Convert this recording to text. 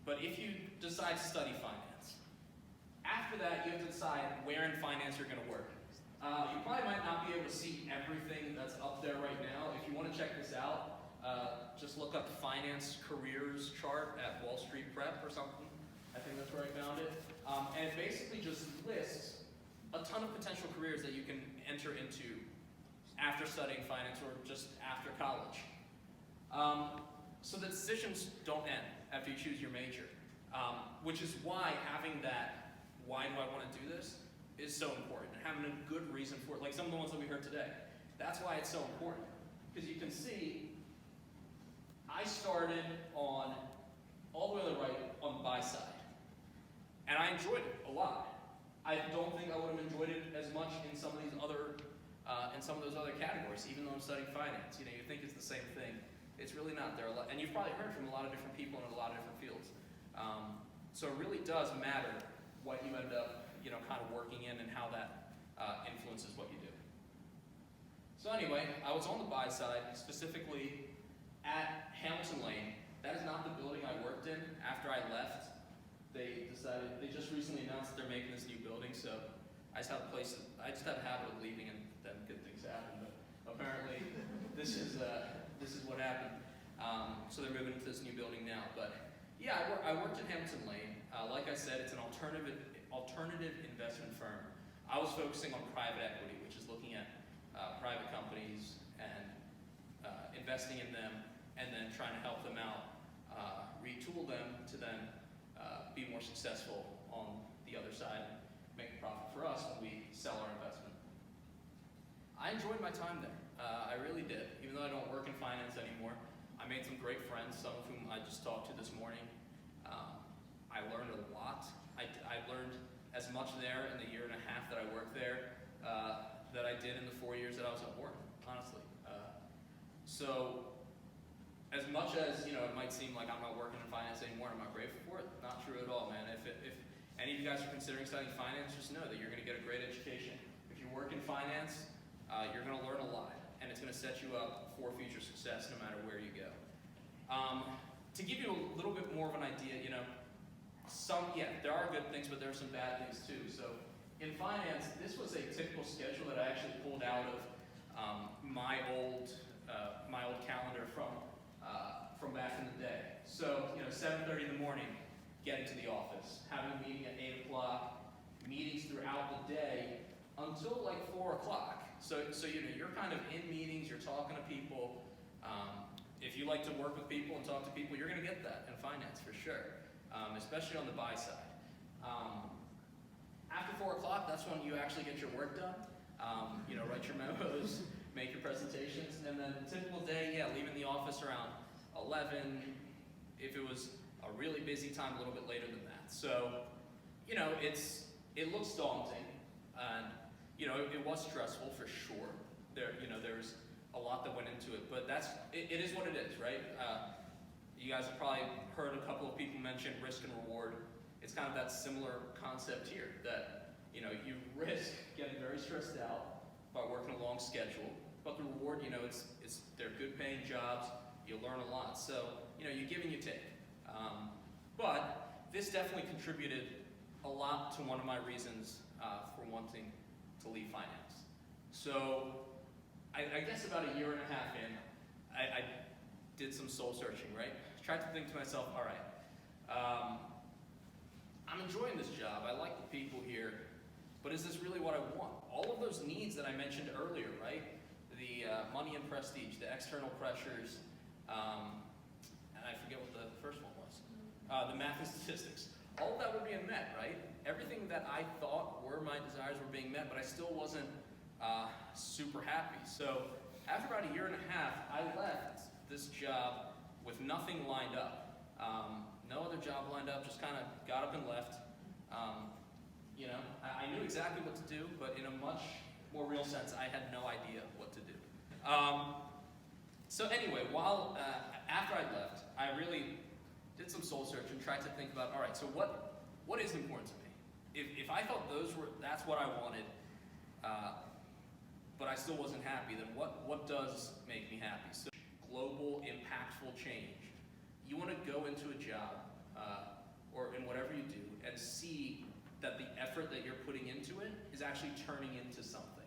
But if you decide to study finance, after that you have to decide where in finance you're going to work. You probably might not be able to see everything that's up there right now. If you want to check this out, just look up finance careers chart at Wall Street Prep or something. I think that's where I found it. And it basically just lists a ton of potential careers that you can enter into after studying finance or just after college. So the decisions don't end after you choose your major, which is why having that, why do I want to do this, is so important. And having a good reason for it, like some of the ones that we heard today. That's why it's so important. Because you can see, I started on, all the way to the right, on the buy side. And I enjoyed it a lot. I don't think I would have enjoyed it as much in some of these other, in some of those other categories, even though I'm studying finance. You know, you think it's the same thing. It's really not. There are a lot, and you've probably heard from a lot of different people in a lot of different fields. So it really does matter what you end up, kind of working in and how that influences what you do. So anyway, I was on the buy side, specifically at Hamilton Lane. That is not the building I worked in. After I left, they just recently announced that they're making this new building, so I just have a habit of leaving and then good things happen, but apparently this is what happened. So they're moving into this new building now, but yeah, I worked at Hamilton Lane. Like I said, it's an alternative investment firm. I was focusing on private equity, which is looking at private companies and investing in them, and then trying to help them out, retool them to then be more successful on the other side, make a profit for us when we sell our investment. I enjoyed my time there. I really did. Even though I don't work in finance anymore, I made some great friends, some of whom I just talked to this morning. I learned a lot. I learned as much there in the year and a half that I worked there that I did in the 4 years that I was at Wharton, honestly. So as much as it might seem like I'm not working in finance anymore, I'm not grateful for it. Not true at all, man. If any of you guys are considering studying finance, just know that you're going to get a great education. If you work in finance, you're going to learn a lot, and it's going to set you up for future success no matter where you go. To give you a little bit more of an idea, there are good things, but there are some bad things too. So in finance, this was a typical schedule that I actually pulled out of my old calendar from back in the day. So 7:30 in the morning, getting to the office, having a meeting at 8 o'clock, meetings throughout the day until like 4 o'clock. So you're kind of in meetings, you're talking to people. If you like to work with people and talk to people, you're going to get that in finance for sure, especially on the buy side. After 4 o'clock, that's when you actually get your work done. Write your memos, make your presentations, and then typical day, leaving the office around 11. If it was a really busy time, a little bit later than that. So, it looks daunting, and it was stressful for sure. There's a lot that went into it, but it is what it is, right? You guys have probably heard a couple of people mention risk and reward. It's kind of that similar concept here that you risk getting very stressed out by working a long schedule, but the reward, they're good paying jobs. You learn a lot, so you give and you take. But this definitely contributed a lot to one of my reasons for wanting to leave finance. So I guess about a year and a half in, I did some soul searching, right? Tried to think to myself, all right, I'm enjoying this job. I like the people here, but is this really what I want? All of those needs that I mentioned earlier, right? The money and prestige, the external pressures, and I forget what the first one was. The math and statistics. All of that were being met, right? Everything that I thought were my desires were being met, but I still wasn't super happy. So after about a year and a half, I left this job with nothing lined up. No other job lined up, just kind of got up and left. I knew exactly what to do, but in a much more real sense, I had no idea what to do. So anyway, after I left, I really did some soul search and tried to think about, all right, so what is important to me? If I thought that's what I wanted, but I still wasn't happy, then what does make me happy? So global, impactful change. You want to go into a job or in whatever you do, and see that the effort that you're putting into it is actually turning into something.